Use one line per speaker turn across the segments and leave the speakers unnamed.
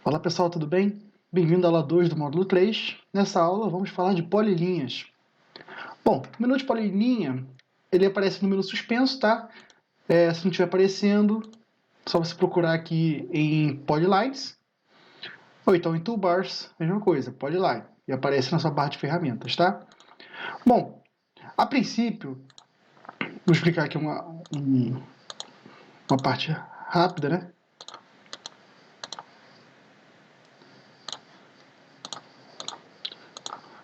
Fala pessoal, tudo bem? Bem-vindo à aula 2 do módulo 3. Nessa aula vamos falar de polilinhas. Bom, o menu de polilinha, ele aparece no menu suspenso, tá? Se não estiver aparecendo, só você procurar aqui em Polylines, ou então em Toolbars, mesma coisa, Polyline, e aparece na sua barra de ferramentas, tá? Bom, a princípio, vou explicar aqui uma parte rápida, né?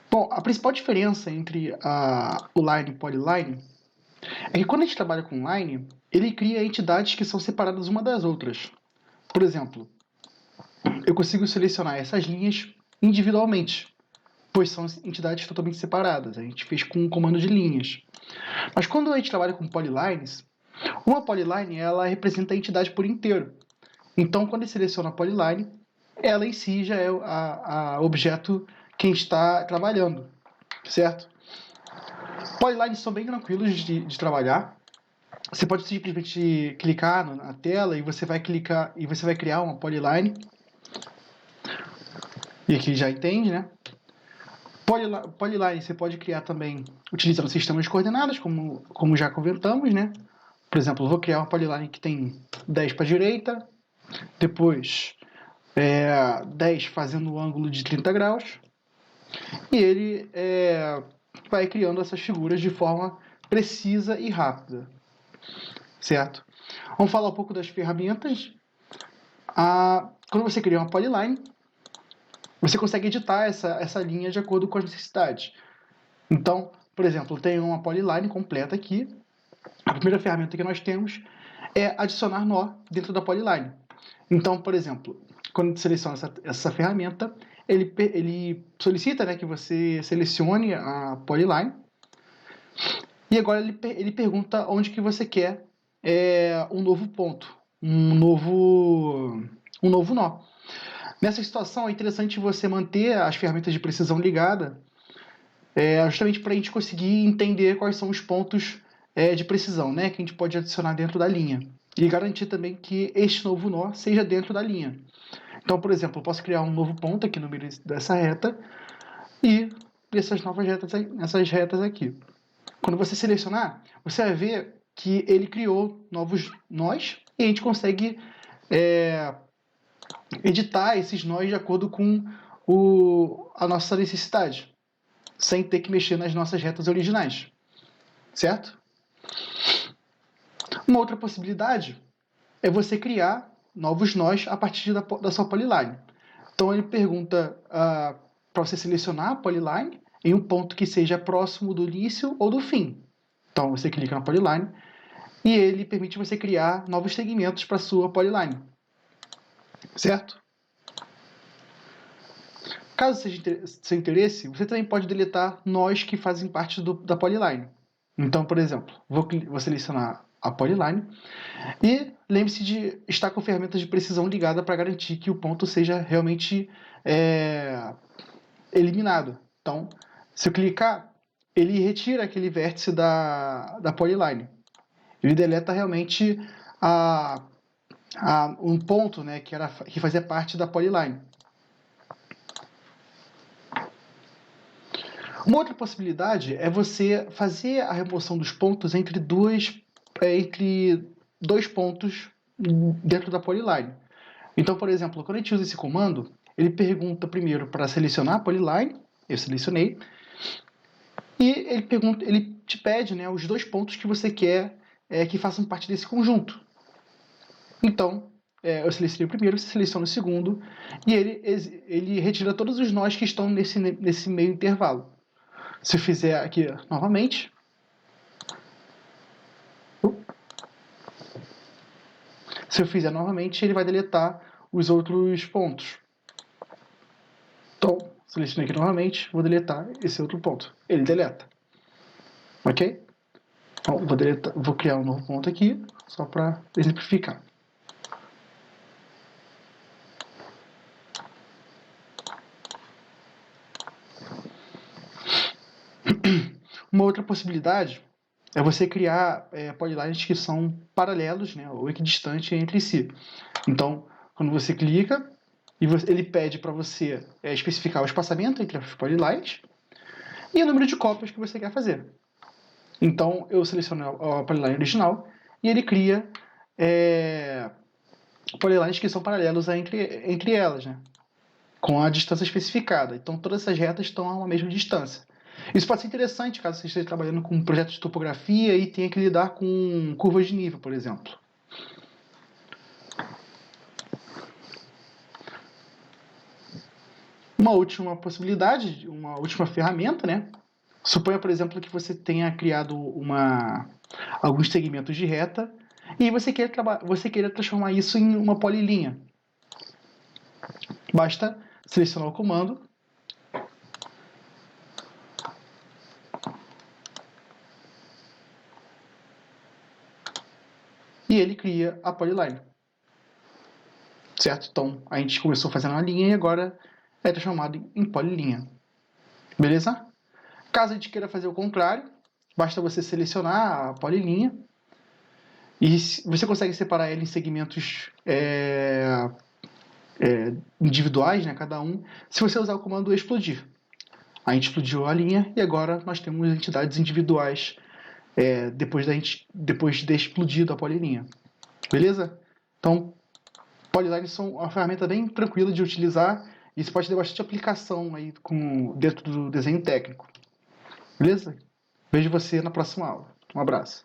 Bom, a principal diferença entre o Line e o Polyline é que quando a gente trabalha com Line, ele cria entidades que são separadas uma das outras. Por exemplo, eu consigo selecionar essas linhas individualmente, pois são entidades totalmente separadas. A gente fez com um comando de linhas. Mas quando a gente trabalha com polylines, uma polyline ela representa a entidade por inteiro. Então, quando a gente seleciona a polyline, ela em si já é a objeto que a gente está trabalhando, certo? Polylines são bem tranquilos de trabalhar. Você pode simplesmente clicar na tela e você vai criar uma polyline. E aqui já entende, né? Polyline você pode criar também utilizando sistemas de coordenadas, como já comentamos, né? Por exemplo, eu vou criar uma polyline que tem 10 para a direita, depois 10 fazendo o ângulo de 30 graus, e ele vai criando essas figuras de forma precisa e rápida, certo? Vamos falar um pouco das ferramentas. Quando você cria uma polyline, você consegue editar essa linha de acordo com as necessidades. Então, por exemplo, eu tenho uma polyline completa aqui. A primeira ferramenta que nós temos é adicionar nó dentro da polyline. Então, por exemplo, quando você seleciona essa ferramenta, ele solicita, né, que você selecione a polyline. E agora ele pergunta onde que você quer um novo ponto, um novo nó. Nessa situação, é interessante você manter as ferramentas de precisão ligadas, justamente para a gente conseguir entender quais são os pontos de precisão, né, que a gente pode adicionar dentro da linha. E garantir também que este novo nó seja dentro da linha. Então, por exemplo, eu posso criar um novo ponto aqui no meio dessa reta e essas retas aqui. Quando você selecionar, você vai ver que ele criou novos nós e a gente consegue editar esses nós de acordo com a nossa necessidade, sem ter que mexer nas nossas retas originais, certo? Uma outra possibilidade é você criar novos nós a partir da sua polyline. Então ele pergunta para você selecionar a polyline em um ponto que seja próximo do início ou do fim. Então você clica na polyline e ele permite você criar novos segmentos para a sua polyline, certo? Caso seja de seu interesse, você também pode deletar nós que fazem parte da polyline. Então, por exemplo, vou selecionar a polyline e lembre-se de estar com ferramentas de precisão ligada para garantir que o ponto seja realmente eliminado. Então, se eu clicar, ele retira aquele vértice da polyline. Ele deleta realmente um ponto, né, que fazia parte da polyline. Uma outra possibilidade é você fazer a remoção dos pontos entre dois pontos dentro da polyline. Então, por exemplo, quando a gente usa esse comando, ele pergunta primeiro para selecionar a polyline, eu selecionei, e ele te pede, né, os dois pontos que você quer que façam parte desse conjunto. Então, eu selecionei o primeiro, você seleciona o segundo, e ele retira todos os nós que estão nesse meio intervalo. Se eu fizer aqui novamente, ele vai deletar os outros pontos. Então, selecionei aqui novamente, vou deletar esse outro ponto. Ele deleta. Ok? Então, vou criar um novo ponto aqui, só para exemplificar. Uma outra possibilidade é você criar polylines que são paralelos, né, ou equidistantes entre si. Então, quando você clica, e ele pede para você especificar o espaçamento entre as polylines e o número de cópias que você quer fazer. Então, eu seleciono a polyline original e ele cria polylines que são paralelos entre elas, né? Com a distância especificada. Então, todas essas retas estão a uma mesma distância. Isso pode ser interessante caso você esteja trabalhando com um projeto de topografia e tenha que lidar com curvas de nível, por exemplo. Uma última possibilidade, uma última ferramenta, né? Suponha, por exemplo, que você tenha criado alguns segmentos de reta e você queira transformar isso em uma polilinha. Basta selecionar o comando e ele cria a polyline. Certo? Então, a gente começou fazendo uma linha e agora é transformado em polilinha. Beleza? Caso a gente queira fazer o contrário, basta você selecionar a polilinha e você consegue separar ela em segmentos individuais, né, cada um, se você usar o comando explodir. A gente explodiu a linha e agora nós temos entidades individuais depois de explodido a polilinha. Beleza? Então, polylines são uma ferramenta bem tranquila de utilizar e isso pode ter bastante aplicação aí dentro do desenho técnico. Beleza? Vejo você na próxima aula. Um abraço.